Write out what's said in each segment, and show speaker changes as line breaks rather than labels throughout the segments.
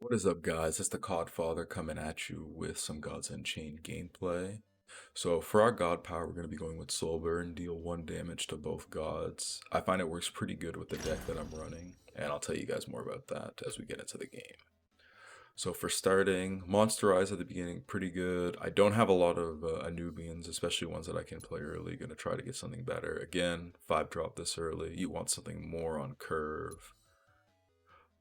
What is up, guys? It's the Codfather coming at you with some Gods Unchained gameplay. So for our God power, we're going to be going with Soulburn, deal 1 damage to both gods. I find it works pretty good with the deck that I'm running, and I'll tell you guys more about that as we get into the game. So for starting, Monsterize at the beginning, pretty good. I don't have a lot of Anubians, especially ones that I can play early. Going to try to get something better. Again, 5-drop this early. You want something more on curve.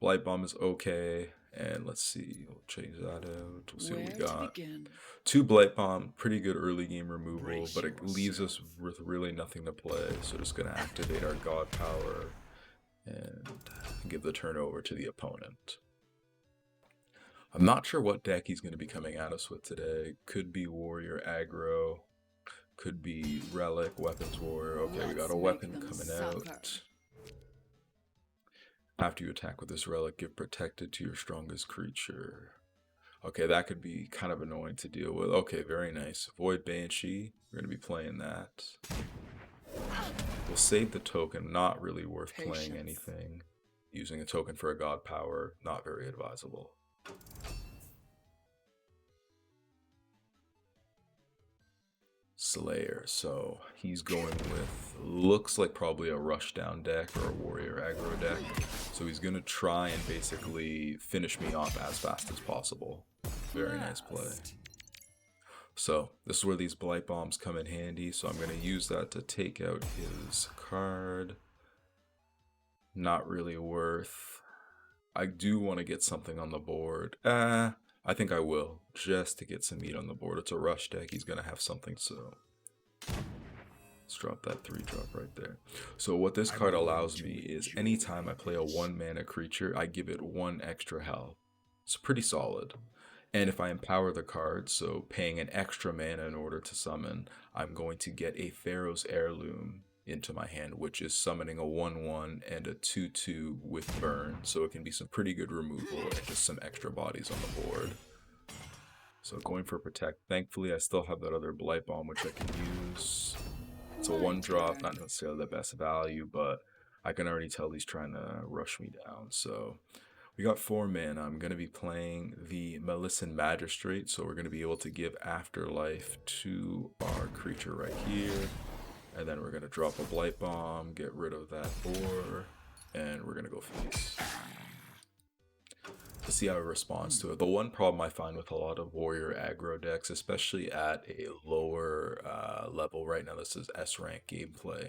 Blight Bomb is okay. And let's see, we'll change that out. We'll see what we
Where to
got.
begin?
2 Blight Bomb, pretty good early game removal,
Brace
but it leaves us
yourself.
with really nothing to play. So just gonna activate our God power and give the turn over to the opponent. I'm not sure what deck he's going to be coming at us with today. Could be Warrior Aggro, could be Relic, Weapons Warrior. Okay, we got a weapon coming out. After you attack with this relic, give protected to your strongest creature. Okay, that could be kind of annoying to deal with. Okay, very nice. Void Banshee, we're going to be playing that. We'll save the token, not really worth playing anything. Using a token for a god power, not very advisable. Slayer, so he's going with, looks like probably a rushdown deck or a warrior aggro deck. So he's going to try and basically finish me off as fast as possible. Very nice play. So this is where these blight bombs come in handy. So I'm going to use that to take out his card. Not really worth. I do want to get something on the board. I think I will, just to get some meat on the board. It's a rush deck. He's going to have something, so let's drop that 3-drop right there. So what this card allows me is anytime I play a 1-mana creature, I give it 1 extra health. It's pretty solid. And if I empower the card, so paying an extra mana in order to summon, I'm going to get a Pharaoh's Heirloom into my hand, which is summoning a 1/1 and a 2/2 with burn. So it can be some pretty good removal and just some extra bodies on the board. So going for protect. Thankfully, I still have that other blight bomb, which I can use. It's a 1-drop, not necessarily the best value, but I can already tell he's trying to rush me down. So we got 4 mana. I'm going to be playing the Melissan Magistrate, so we're going to be able to give Afterlife to our creature right here. And then we're going to drop a Blight Bomb, get rid of that boar, and we're going to go face. To see how it responds to it. The one problem I find with a lot of warrior aggro decks, especially at a lower level, right now this is S rank gameplay,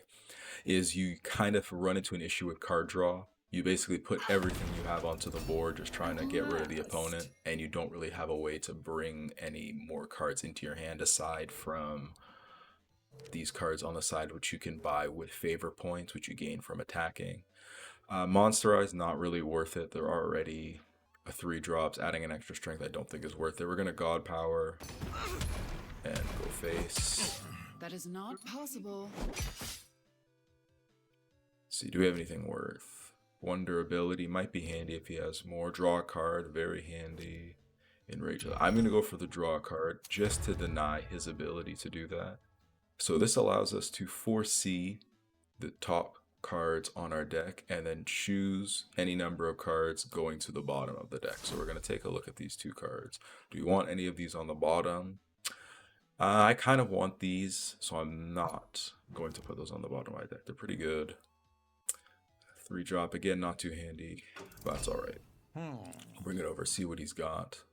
is you kind of run into an issue with card draw. You basically put everything you have onto the board just trying to get rid of the opponent, and you don't really have a way to bring any more cards into your hand aside from these cards on the side, which you can buy with favor points, which you gain from attacking. Monsterize, not really worth it. They're already a 3-drops. Adding an extra strength I don't think is worth it. We're going to God Power and go face.
That is not possible.
See, do we have anything worth? 1 durability might be handy if he has more. Draw a card, very handy. Enrage. I'm going to go for the draw card just to deny his ability to do that. So this allows us to foresee the top cards on our deck and then choose any number of cards going to the bottom of the deck. So we're going to take a look at these 2 cards. Do you want any of these on the bottom? I kind of want these, so I'm not going to put those on the bottom of my deck. They're pretty good. 3-drop, again, not too handy, but that's alright. Bring it over, see what he's got.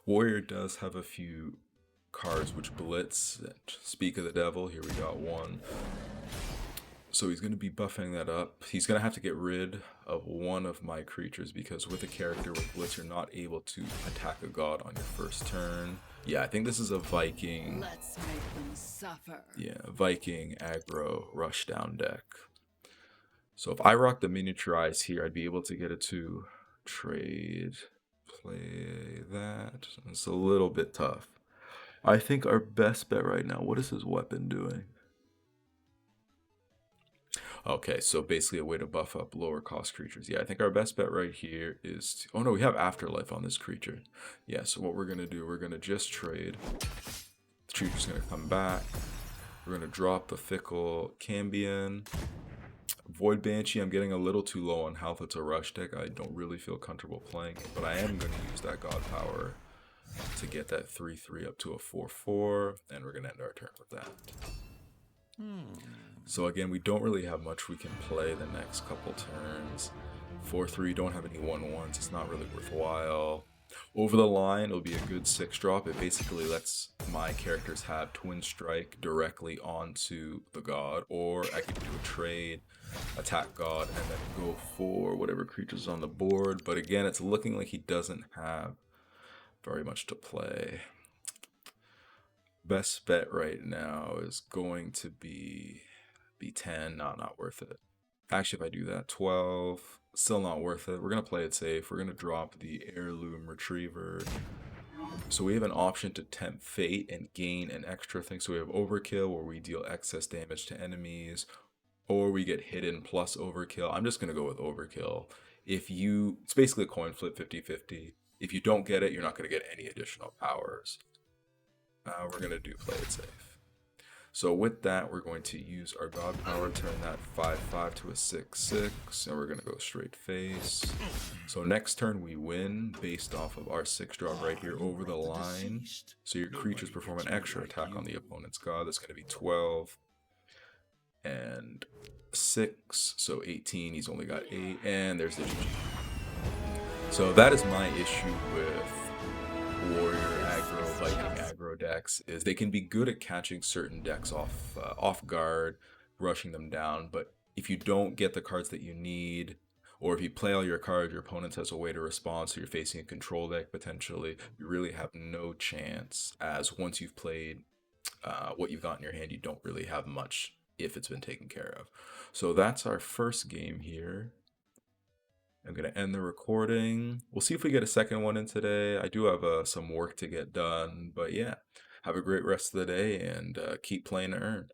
Warrior does have a few cards which blitz. Speak of the devil, here we got 1. So he's going to be buffing that up. He's going to have to get rid of 1 of my creatures because with a character with blitz, you're not able to attack a god on your first turn. Yeah, I think this is a Viking.
Let's make them suffer.
Yeah, Viking aggro rushdown deck. So if I rock the miniaturize here, I'd be able to get it to trade, play that. It's a little bit tough. I think our best bet right now, what is his weapon doing? Okay, so basically a way to buff up lower cost creatures. Yeah, I think our best bet right here is to, oh no, we have Afterlife on this creature. Yeah, so what we're going to do, we're going to just trade. The creature's going to come back. We're going to drop the Fickle Cambion. Void Banshee, I'm getting a little too low on health. It's a rush deck. I don't really feel comfortable playing it, but I am going to use that God Power to get that 3/3 up to a 4/4, and we're going to end our turn with that. So again, we don't really have much we can play the next couple turns. 4/3, don't have any 1/1s. It's not really worthwhile. Over the line, it'll be a good 6-drop. It basically lets my characters have Twin Strike directly onto the God, or I could do a trade, attack God, and then go for whatever creature's on the board. But again, it's looking like he doesn't have very much to play. Best bet right now is going to be 10. Not worth it. Actually, if I do that, 12, still not worth it. We're going to play it safe. We're going to drop the Heirloom Retriever. So we have an option to tempt fate and gain an extra thing. So we have Overkill, where we deal excess damage to enemies, or we get hidden plus Overkill. I'm just going to go with Overkill. It's basically a coin flip, 50-50. If you don't get it, you're not going to get any additional powers. We're going to do play it safe. So with that, we're going to use our God Power, turn that 5/5 to a 6/6, and we're going to go straight face. So next turn we win based off of our 6-drop right here over the line. So your creatures perform an extra attack on the opponent's God. That's going to be 12 and 6, so 18. He's only got 8, and there's the GG. So that is my issue with Warrior aggro, Viking aggro decks, is they can be good at catching certain decks off guard, rushing them down, but if you don't get the cards that you need, or if you play all your cards, your opponent has a way to respond, so you're facing a control deck potentially, you really have no chance, as once you've played what you've got in your hand, you don't really have much if it's been taken care of. So that's our first game here. I'm going to end the recording. We'll see if we get a second one in today. I do have some work to get done, but yeah, have a great rest of the day and keep playing to earn.